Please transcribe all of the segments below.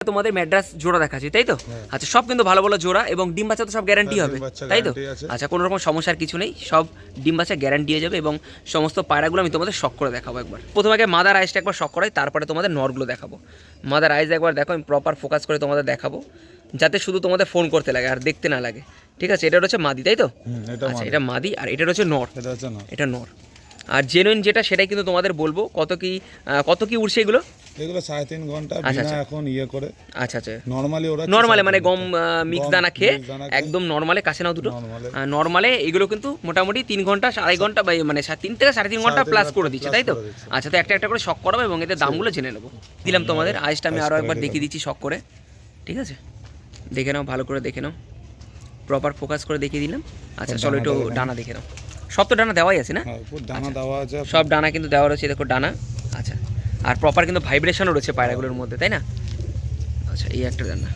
তোমাদের ম্যাড্রাস জোড়া দেখাচ্ছি তাই তো? আচ্ছা, সব কিন্তু ভালো ভালো জোড়া এবং ডিম বাচ্চা তো সব গ্যারান্টি হবে তাই তো? আচ্ছা, কোনো রকম সমস্যার কিছু নেই, সব ডিম বাচ্চা গ্যারান্টি হয়ে যাবে এবং সমস্ত পায়রাগুলো আমি তোমাদের শক করে দেখাবো একবার। প্রথমে আগে মাদার আইসটা একবার শক করাই, তারপরে তোমাদের নরগুলো দেখাবো। মাদার আইস একবার দেখো, আমি প্রপার ফোকাস করে তোমাদের দেখাবো যাতে শুধু তোমাদের ফোন করতে লাগে আর দেখতে না লাগে, ঠিক আছে? এটা হচ্ছে মাদি তাই তো? আচ্ছা, এটা মাদি আর এটা হচ্ছে নর। এটা নর আর জেনুইন যেটা সেটাই কিন্তু তোমাদের বলবো। কত কি উঠছে এগুলো? এগুলো 3.5 ঘন্টা বিনা এখন ইয়ে করে। আচ্ছা আচ্ছা, নরমালি মানে গম মিক্স দানা খেয়ে একদম নরমালে কাছে নাও দুটো। নরমালে এগুলো কিন্তু মোটামুটি 3 ঘন্টা 2.5 ঘন্টা বা মানে 3 থেকে 3.5 ঘন্টা প্লাস করে দিচ্ছে তাই তো? আচ্ছা, তো একটা একটা করে শক করাবো এবং এদের দামগুলো জেনে নেবো। দিলাম তোমাদের আইসটা আমি আরও একবার দেখিয়ে দিচ্ছি শক করে, ঠিক আছে? দেখে নাও, ভালো করে দেখে নাও, প্রপার ফোকাস করে দেখিয়ে দিলাম। আচ্ছা চলো একটু ডানা দেখে নাও। সব তো ডানা দেওয়াই আছে না? ডানা দেওয়া আছে, সব ডানা কিন্তু দেওয়া রয়েছে, দেখো ডানা। আচ্ছা, আর প্রপার কিন্তু ভাইব্রেশনও রয়েছে পায়রাগুলোর মধ্যে তাই না? আচ্ছা, এই একটা ডানা,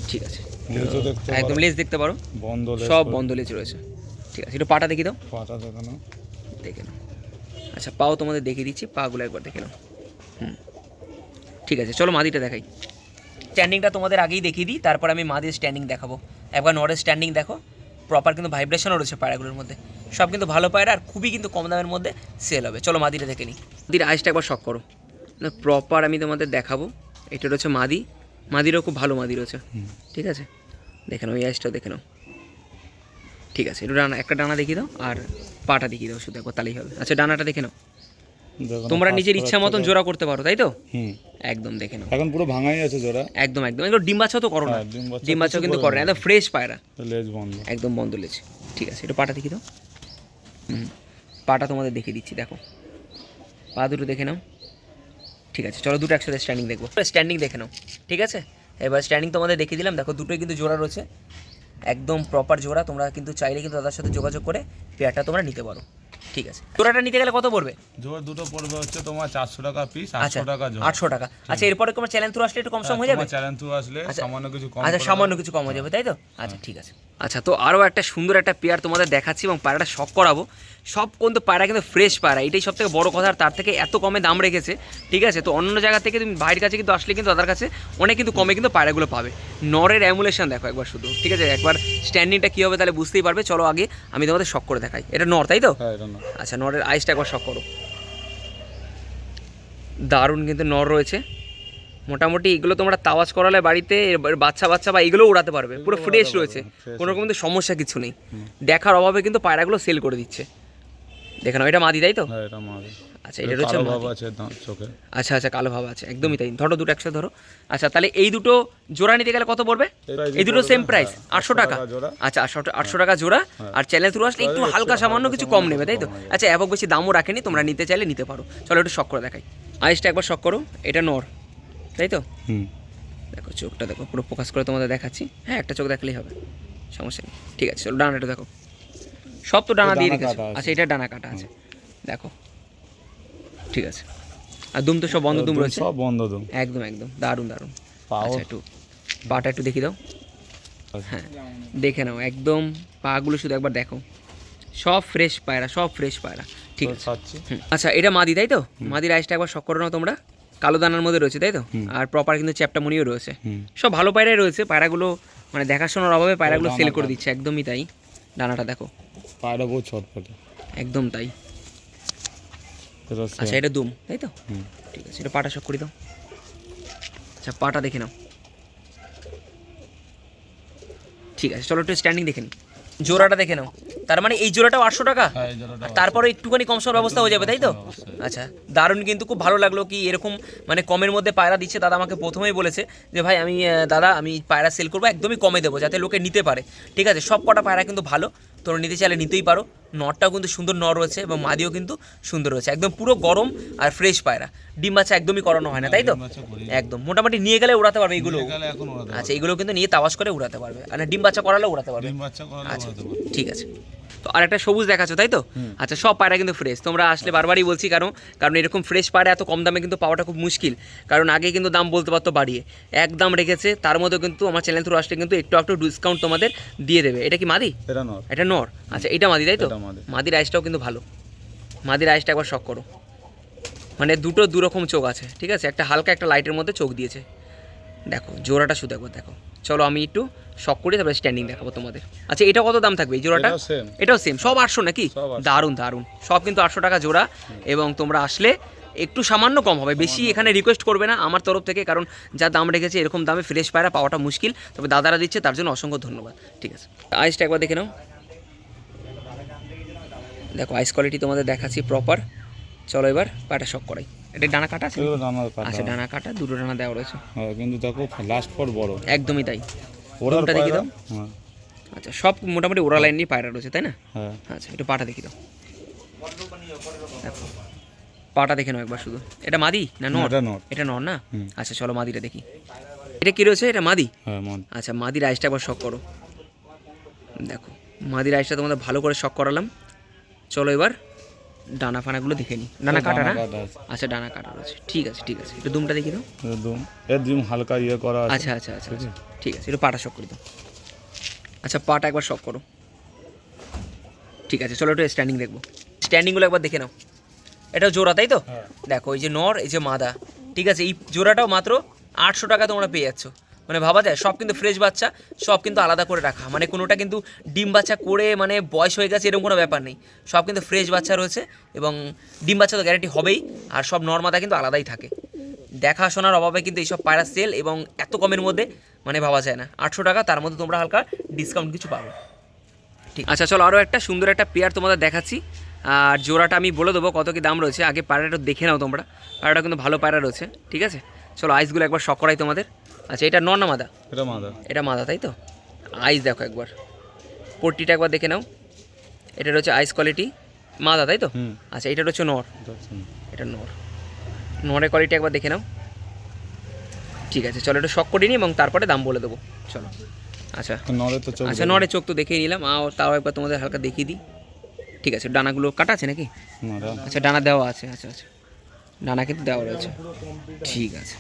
ঠিক আছে, একদম লেজ দেখতে পারো, সব বন্ধ লেজ রয়েছে, ঠিক আছে। একটু পাটা দেখিয়ে দাও, পাটা দেখানো, দেখে নাও। আচ্ছা, পাও তোমাদের দেখিয়ে দিচ্ছি, পাগুলো একবার দেখে নাও। ঠিক আছে, চলো মাদিটা দেখাই। স্ট্যান্ডিংটা তোমাদের আগেই দেখিয়ে দিই, তারপর আমি মাদির স্ট্যান্ডিং দেখাবো। একবার নরের স্ট্যান্ডিং দেখো, প্রপার কিন্তু ভাইব্রেশনও রয়েছে পায়রাগুলোর মধ্যে, সব কিন্তু ভালো পায়রা আর খুবই কিন্তু কম দামের মধ্যে সেল হবে। চলো মাদিটা দেখে নিই। মাদির আইসটা একবার শক করো, না প্রপার আমি তোমাদের দেখাবো। এটা রয়েছে মাদি, মাদিরও খুব ভালো মাদি রয়েছে, ঠিক আছে? দেখে নাও, এই আইসটাও দেখে নাও, ঠিক আছে। একটু ডানা, একটা ডানা দেখিয়ে দাও আর পাটা দেখিয়ে দাও শুধু একবার, তাহলেই হবে। আচ্ছা, ডানাটা দেখে নাও, তোমরা নিজের ইচ্ছা মতন জোড়া করতে পারো তাই তো? একদম দেখে নাও, এখন পুরো ভাঙাই আছে জোড়া, একদম একদম। এগুলো ডিম বাচ্চাও তো করো না, ডিম বাচ্চাও কিন্তু করে না, একদম ফ্রেশ পায়রা, লেজ বন্ধ, একদম বন্ধ লেজ, ঠিক আছে। একটু পাটা দেখিয়ে দাও। পাটা তোমাদের দেখিয়ে দিচ্ছি, দেখো পা দুটো দেখে নাও, ঠিক আছে। চলো দুটো একসাথে স্ট্যান্ডিং দেখবো, স্ট্যান্ডিং দেখে নাও, ঠিক আছে? এবার স্ট্যান্ডিং তোমাদের দেখিয়ে দিলাম, দেখো দুটোই কিন্তু জোড়া রয়েছে, একদম প্রপার জোড়া। তোমরা কিন্তু চাইলে কিন্তু তাদের সাথে যোগাযোগ করে পেয়ারটা তোমরা নিতে পারো, ঠিক আছে? জোড়াটা নিতে গেলে কত পড়বে? জোড়া দুটো পড়বে হচ্ছে তোমার 400 টাকা পিস, 800 টাকা জোড়া, 800 টাকা। আচ্ছা, এরপরে তোমার চ্যানেল থ্রু আসলে একটু কম সম হয়ে যাবে? চ্যানেল থ্রু আসলে সামান্য কিছু কম, আচ্ছা সামান্য কিছু কম হয়ে যাবে তাই তো? আচ্ছা, ঠিক আছে। আচ্ছা, তো আরও একটা সুন্দর একটা পেয়ার তোমাদের দেখাচ্ছি এবং পায়রাটা শক করাবো। সব কিন্তু পায়রা কিন্তু ফ্রেশ পায়রা, এটাই সব থেকে বড় কথা। আর তার থেকে এত কমে দাম রেখেছে, ঠিক আছে? তো অন্য জায়গা থেকে তুমি বাইরের কাছে কিন্তু আসলে কিন্তু তাদের কাছে অনেক কিন্তু কমে কিন্তু পায়রাগুলো পাবে। নরের অ্যামুলেশন দেখো একবার শুধু, ঠিক আছে? একবার স্ট্যান্ডিংটা কী হবে তাহলে বুঝতেই পারবে। চলো আগে আমি তোমাদের শক করে দেখাই। এটা নর তাই তো? আচ্ছা, নরের আইসটা একবার শক করো, দারুণ কিন্তু নর রয়েছে। মোটামুটি এগুলো তোমরা তাওয়াজ করালে বাড়িতে বাচ্চা বা এগুলো উড়াতে পারবে, পুরো ফ্রেশ রয়েছে, কোনো রকম কিন্তু সমস্যা কিছু নেই। দেখার অভাবে কিন্তু পায়রাগুলো সেল করে দিচ্ছে। দেখে নাও, এটা মাদি তাই তো? আচ্ছা, এটা হচ্ছে আচ্ছা আচ্ছা, কালো ভাব আছে, একদমই তাই। ধরো দুটো একসাথে ধরো। আচ্ছা, তাহলে এই দুটো জোড়া নিতে গেলে কত পড়বে? এই দুটো সেম প্রাইস, 800 টাকা। আচ্ছা, 800 টাকা জোড়া। আর চ্যানেল থ্রু আসলে একটু হালকা সামান্য কিছু কম নেবে তাই তো? আচ্ছা, একক বেশি দামও রাখেনি, তোমরা নিতে চাইলে নিতে পারো। চলো একটু শক করে দেখাই। আইসটা একবার শক করো, এটা নর তাই তো? দেখো চোখটা দেখো, পুরো ফোকাস করে তোমাদের দেখাচ্ছি। হ্যাঁ, একটা চোখ দেখলেই হবে, সমস্যা নেই, ঠিক আছে। চলো ডানাটা দেখো, সব তো ডানা দিয়ে রেখেছে। আচ্ছা, এটা ডানা কাটা আছে, দেখো, ঠিক আছে। আর দুম তো সব বন্ধ দুম রয়েছে, সব বন্ধ দুম, একদম একদম দারুণ দারুণ। আচ্ছা, একটু পাটা একটু দেখিয়ে দাও। হ্যাঁ, দেখে নাও, একদম পাগুলো শুধু একবার দেখো, সব ফ্রেশ পায়রা, সব ফ্রেশ পায়রা, ঠিক আছে। আচ্ছা, এটা মাদি তাই তো? মাদির আইসটা একবার শক করে নাও তোমরা, কালো দানার মধ্যে রয়েছে তাই তো? আর প্রপার কিন্তু চ্যাপটামনিও রয়েছে, সব ভালো পায়রাই রয়েছে। পায়রাগুলো মানে দেখাশোনার অভাবে পায়রাগুলো সেল করে দিচ্ছে, একদমই তাই। ডানাটা দেখো, পায়রা বহু ছটফটে, একদম তাই। আচ্ছা, এটা দুম তাই তো? ঠিক আছে, এটা পাটা শক করে দাও। আচ্ছা, পাটা দেখে নাও, ঠিক আছে। চলো একটু স্ট্যান্ডিং দেখে নিই, জোড়াটা দেখে নাও। তার মানে এই জোড়াটাও 800 টাকা, তারপরে একটুখানি কম সম ব্যবস্থা হয়ে যাবে তাই তো? আচ্ছা, দারুণ, কিন্তু খুব ভালো লাগলো কি এরকম মানে কমের মধ্যে পায়রা দিচ্ছে। দাদা আমাকে প্রথমেই বলেছে যে ভাই দাদা আমি পায়রা সেল করবো, একদমই কমে দেবো যাতে লোকে নিতে পারে, ঠিক আছে? সব কটা পায়রা কিন্তু ভালো, তোমরা নিতে চাইলে নিতেই পারো। নরটাও কিন্তু সুন্দর নর রয়েছে এবং মাদিও কিন্তু সুন্দর রয়েছে, একদম পুরো গরম আর ফ্রেশ পায়রা। ডিম বাচ্চা একদমই করানো হয় না তাই তো? একদম মোটামুটি নিয়ে গেলে উড়াতে পারবে এইগুলো। আচ্ছা, এগুলো কিন্তু নিয়ে তাওয়াজ করে উড়াতে পারবে, আর ডিম বাচ্চা করালেও উড়াতে পারবে। আচ্ছা, ঠিক আছে। তো আর একটা সবুজ দেখাচ্ছ তাই তো? আচ্ছা, সব পায়রা কিন্তু ফ্রেশ। তোমরা আসলে বারবারই বলছি, কারণ এরকম ফ্রেশ পায়রা এত কম দামে কিন্তু পাওয়াটা খুব মুশকিল। কারণ আগে কিন্তু দাম বলতে পারতো বাড়িয়ে, এক দাম রেখেছে, তার মধ্যে কিন্তু আমার চ্যানেল থ্রু আসলে কিন্তু একটু একটু ডিসকাউন্ট তোমাদের দিয়ে দেবে। এটা কি মাদি? এটা নর। আচ্ছা, এটা মাদি তাই তো? মাদির আইসটাও কিন্তু ভালো, মাদির আইসটা একবার শক করো। মানে দুটো দুরকম চোখ আছে, ঠিক আছে? একটা হালকা, একটা লাইটের মধ্যে চোখ দিয়েছে, দেখো জোড়াটা শুধু একবার দেখো। চলো আমি একটু শক করি, তারপরে স্ট্যান্ডিং দেখাবো তোমাদের। আচ্ছা এটা কত দাম থাকবে এই জোড়াটা? এটাও same। এটাও সেম, সব 800 নাকি? সব 800। দারুণ দারুণ, সব কিন্তু 800 টাকা জোড়া। এবং তোমরা আসলে একটু সামান্য কম হবে, বেশি এখানে রিকোয়েস্ট করবে না আমার তরফ থেকে, কারণ যা দাম রেখেছে এরকম দামে ফ্রেশ পায়রা পাওয়াটা মুশকিল। তবে দাদারা দিচ্ছে তার জন্য অসংখ্য ধন্যবাদ। ঠিক আছে, আইসটা একবার দেখে নাও। দেখো আইস কোয়ালিটি তোমাদের দেখাচ্ছি প্রপার। চলো এবার পাটা শক করাই। এটা ডানা কাটা আছে? এগুলো ডানা কাটা। আচ্ছা ডানা কাটা, দুটো ডানা দেওয়া রয়েছে। হ্যাঁ কিন্তু দেখো লাস্ট পর বড়। একদমই তাই। ওরাল দুটোটা দেখি পায়রা। দাও। হ্যাঁ আচ্ছা সব মোটামুটি ওরা লাইন নিয়ে পায়রা রয়েছে তাই না? হ্যাঁ। আচ্ছা একটু পাটা দেখি দাও। দেখো পাটা দেখে নাও একবার শুধু। এটা মাদি না নর? এটা নর। এটা নর না? হুম। আচ্ছা চলো মাদিটা দেখি। এটা কি রয়েছে? এটা মাদি? হ্যাঁ মন। আচ্ছা মাদির আইসটা একবার শক করো। দেখো মাদির আইসটা তোমাদের ভালো করে শক করালাম। চলো এবার ডানা ফানাগুলো দেখে নিই। ডানা কাটা না? কাটা আছে। আচ্ছা ডানা কাটা রয়েছে, ঠিক আছে ঠিক আছে। একটু দুমটা দেখি দাও। একদম একদম হালকা ইয়ে করা আছে। আচ্ছা আচ্ছা আচ্ছা আচ্ছা ঠিক আছে, একটু পাটা শক করে দাও। আচ্ছা পাটা একবার শক করো। ঠিক আছে চলো একটু স্ট্যান্ডিং দেখবো। স্ট্যান্ডিংগুলো একবার দেখে নাও। এটাও জোড়া তাই তো? হ্যাঁ। দেখো এই যে নর, এই যে মাদা। ঠিক আছে, এই জোড়াটাও মাত্র 800 টাকা তোমরা পেয়ে যাচ্ছ। মানে ভাবা যায়, সব কিন্তু ফ্রেশ বাচ্চা, সব কিন্তু আলাদা করে রাখা, মানে কোনোটা কিন্তু ডিম বাচ্চা করে মানে বয়স হয়ে গেছে এরকম কোনো ব্যাপার নেই। সব কিন্তু ফ্রেশ বাচ্চা রয়েছে এবং ডিম বাচ্চা তো গ্যারান্টি হবেই। আর সব নর মাদা কিন্তু আলাদাই থাকে। দেখাশোনার অভাবে কিন্তু এইসব পায়রা সেল, এবং এত কমের মধ্যে মানে ভাবা যায় না। 800 টাকা, তার মধ্যে তোমরা হালকা ডিসকাউন্ট কিছু পাবে। ঠিক আচ্ছা চলো আরও একটা সুন্দর একটা পেয়ার তোমাদের দেখাচ্ছি। আর জোড়াটা আমি বলে দেবো কত কি দাম রয়েছে। আগে পায়রাটা দেখে নাও তোমরা, পায়রাটা কিন্তু ভালো পায়রা রয়েছে। ঠিক আছে চলো আইসগুলো একবার শক করাই তোমাদের। আচ্ছা এটা নর না মাদা? এটা মাদা। এটা মাদা তাই তো? আইস দেখো একবার, পট্টিটা একবার দেখে নাও। এটা রয়েছে আইস কোয়ালিটি মাদা তাই তো? হুম। আচ্ছা এটা রয়েছে নর, যাচ্ছে না। এটা নর। নরের কোয়ালিটি একবার দেখে নাও। ঠিক আছে চলো একটু শক করে নিই এবং তারপরে দাম বলে দেবো। চলো আচ্ছা নরে তো চোখ। আচ্ছা নরের চোখ তো দেখিয়ে নিলাম, আর তাও একবার তোমাদের হালকা দেখিয়ে দিই। ঠিক আছে ডানাগুলো কাটা আছে নাকি? নরা। আচ্ছা ডানা দেওয়া আছে, আচ্ছা আচ্ছা ডানা কিন্তু দেওয়া রয়েছে। ঠিক আছে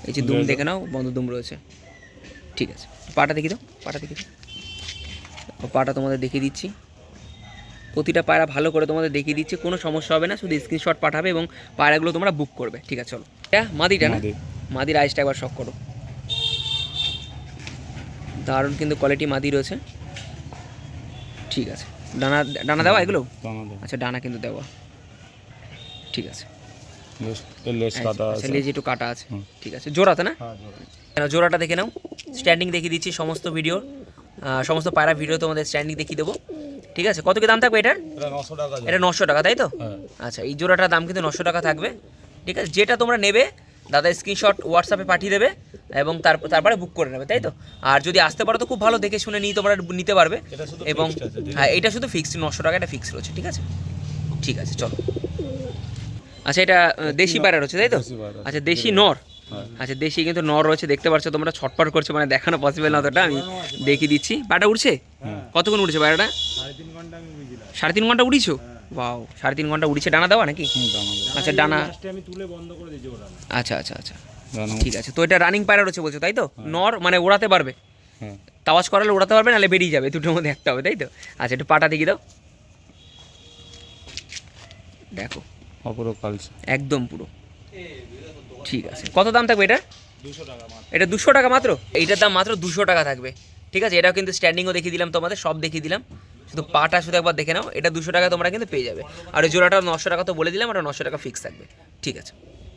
এই যে দুম দেখে নাও, বন্ধ দুম রয়েছে। ঠিক আছে পাটা দেখি দাও, পাটা দেখি দাও। ও পাটা তোমাদের দেখিয়ে দিচ্ছি। প্রতিটা পায়রা ভালো করে তোমাদের দেখিয়ে দিচ্ছি, কোনো সমস্যা হবে না। শুধু স্ক্রিনশট পাঠাবে এবং পায়রাগুলো তোমরা বুক করবে। ঠিক আছে চলো। এটা মাদিটা না? মাদি। মাদির আইসটা একবার শক করো। দারুণ কিন্তু কোয়ালিটি মাদি রয়েছে। ঠিক আছে ডানা ডানা দেওয়া এগুলো? দানা দাও। আচ্ছা ডানা কিন্তু দেওয়া। ঠিক আছে লেস কাটা আচ্ছা আছে। লেজ একটু কাটা আছে। হুম। ঠিক আছে জোড়াতে না? হ্যাঁ জোড়া। কেন জোড়াটা দেখে নাও। স্ট্যান্ডিং দেখিয়ে দিচ্ছি সমস্ত ভিডিও, সমস্ত পায়রা ভিডিও তোমাদের স্ট্যান্ডিং দেখিয়ে দেবো। ঠিক আছে কত কি দাম থাকবে এটার? এটা 900 টাকা জোড়া। এটা 900 টাকা তাই তো? হ্যাঁ। আচ্ছা এই জোড়াটার দাম কিন্তু 900 টাকা থাকবে। ঠিক আছে যেটা তোমরা নেবে দাদা স্ক্রিনশট হোয়াটসঅ্যাপে পাঠিয়ে দেবে এবং তারপরে বুক করে নেবে তাই তো? আর যদি আসতে পারো তো খুব ভালো, দেখে শুনে নিয়ে তোমরা নিতে পারবে। এটা শুধু এবং fixed আছে, ঠিক হ্যাঁ এটা শুধু ফিক্সড 900 টাকা, এটা ফিক্স রয়েছে। ঠিক আছে ঠিক আছে চলো। আচ্ছা এটা দেশি পায়রা রয়েছে তাই তো? দেশি পায়রা। আচ্ছা দেশি নর? হ্যাঁ। আচ্ছা দেশি কিন্তু নর রয়েছে, দেখতে পাচ্ছ তোমরা, ছটপট করছে, মানে দেখানো পসিবল না অতটা। আমি দেখিয়ে দিচ্ছি। পায়রাটা উঠছে? কতক্ষণ উঠছে পায়রাটা? 3.5 ঘন্টা উড়িছো? বাও 3.5 ঘন্টা উড়িছে। ডানা দেওয়া নাকি? হুম, দানা দাও। আচ্ছা ডানা। আমি তুলে বন্ধ করে দিয়েছি ওটা। আচ্ছা আচ্ছা আচ্ছা দানা। ঠিক আছে। তো এটা রানিং পায়রা রয়েছে বলছো তাই তো? নর মানে ওড়াতে পারবে, হ্যাঁ। তাওয়াজ করালে ওড়াতে পারবে, নাহলে বেরিয়ে যাবে, দুটোর মধ্যে একটা হবে তাই তো? আচ্ছা একটু পাটা দেখিয়ে দাও। দেখো অপরো কালছে। একদম পুরো ঠিক আছে। কত দাম থাকবে এটা? 200 টাকা মাত্র। এটা 200 টাকা মাত্র? এইটার দাম মাত্র 200 টাকা থাকবে। ঠিক আছে এটাও কিন্তু স্ট্যান্ডিংও দেখিয়ে দিলাম তোমাদের, সব দেখিয়ে দিলাম। শুধু পাটা শুধু একবার দেখে নাও। এটা 200 টাকা তোমরা কিন্তু পেয়ে যাবে। আর ওই জোড়াটা 900 টাকা তো বলে দিলাম, ওটা 900 টাকা ফিক্স থাকবে। ঠিক আছে।